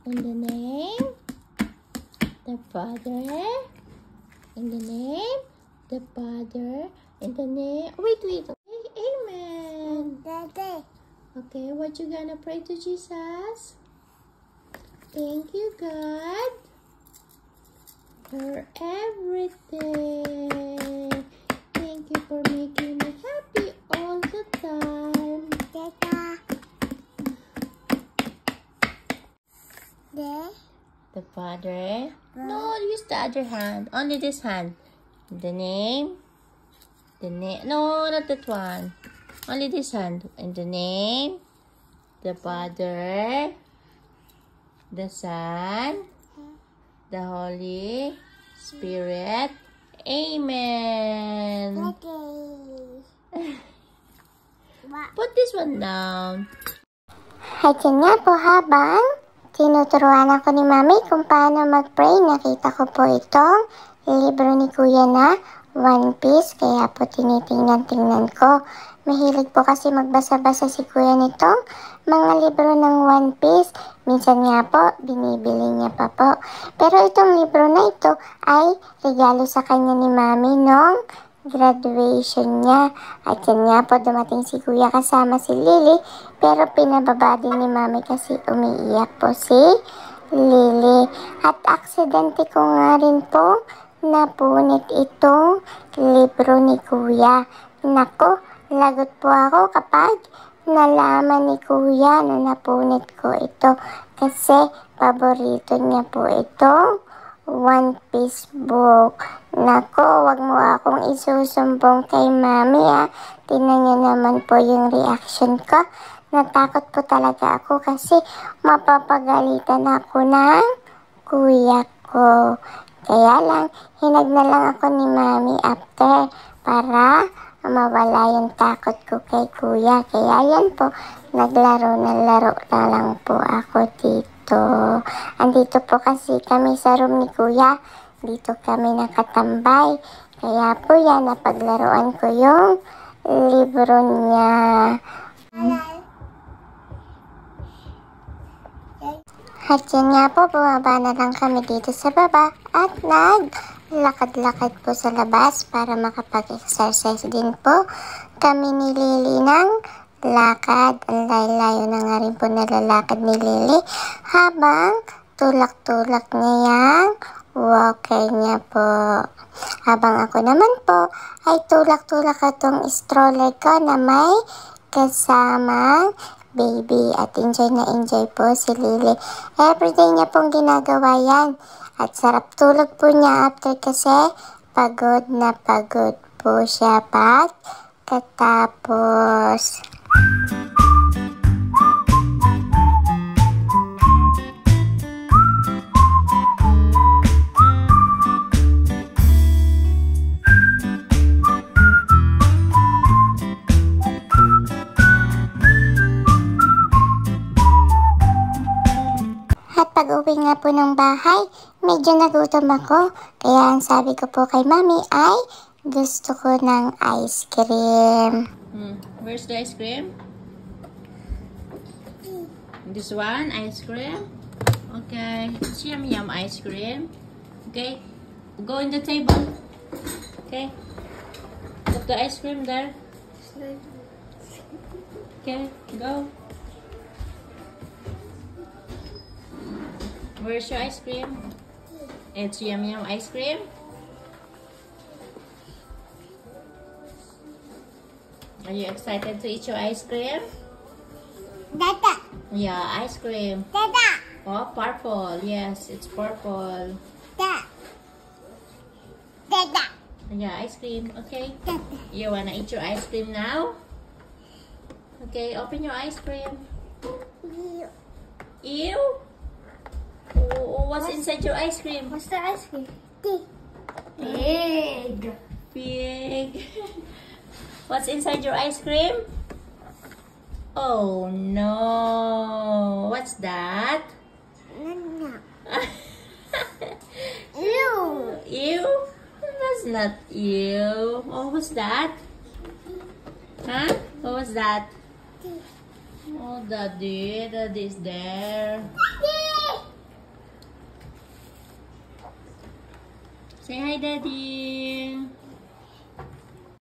In the name, the Father. In the name, the Father. In the name. Wait. Amen. Okay, what you gonna pray to Jesus? Thank you, God, for everything. Thank you for making me happy all the time. The Father. No, use the other hand. Only this hand. The name. No, not that one. Only this hand. In the name, the Father, the Son, the Holy Spirit. Amen. Put this one down. At yun nga po, habang tinuturuan ako ni Mami kung paano mag-pray, nakita ko po itong libro ni Kuya na One Piece, kaya po tinitingnan ko. Mahilig po kasi magbasa-basa si Kuya nitong mga libro ng One Piece. Minsan nga po, binibili niya pa po. Pero itong libro na ito ay regalo sa kanya ni Mami nung graduation niya. At yan nga po, dumating si Kuya kasama si Lily, pero pinababa din ni Mami kasi umiiyak po si Lily. At aksidente ko nga rin po napunit itong libro ni Kuya. Nako, lagot po ako kapag nalaman ni Kuya na napunit ko ito kasi paborito niya po itong One Piece book. Nako, wag mo akong isusumbong kay Mami Tingnan niyo naman po yung reaction ko. Natakot po talaga ako kasi mapapagalitan ako ng kuya ko. Kaya lang, hinag na lang ako ni Mami after para mawala yung takot ko kay Kuya. Kaya yan po, naglaro na lang po ako dito. Andito po kasi kami sa room ni Kuya. Dito kami nakatambay. Kaya po yan, napaglaruan ko yung libro niya. At yun nga po, bumaba na lang kami dito sa baba at naglakad-lakad po sa labas para makapag-exercise din po kami ni Lily ng lakad. Ang layo-layo na nga rin po nalalakad ni Lily habang tulak-tulak niya yung walker niya po. Habang ako naman po ay tulak-tulak itong stroller ko na may kasamang baby at enjoy na enjoy po si Lily. Everyday niya pong ginagawa yan at sarap tulog po niya after kasi pagod na pagod po siya pagkatapos. Pag-uwi nga po ng bahay, medyo nagutom ako. Kaya ang sabi ko po kay Mami ay gusto ko ng ice cream. Where's the ice cream? This one, ice cream? Okay. It's yum ice cream. Okay. Go in the table. Okay. Put the ice cream there. Okay, go. Where's your ice cream? It's yum ice cream. Are you excited to eat your ice cream? Dada. Yeah, ice cream. Dada. Oh, purple. Yes, it's purple. Dada. Dada. Yeah, ice cream. Okay. Dada. You wanna eat your ice cream now? Okay, open your ice cream. Ew. Ew? What's inside your ice cream? What's the ice cream? Pig. What's inside your ice cream? Oh no. What's that? No. Ew. Ew? That's not ew. Oh, what's that? Huh? What was that? Oh, Daddy. Daddy's there. Say hi, Daddy.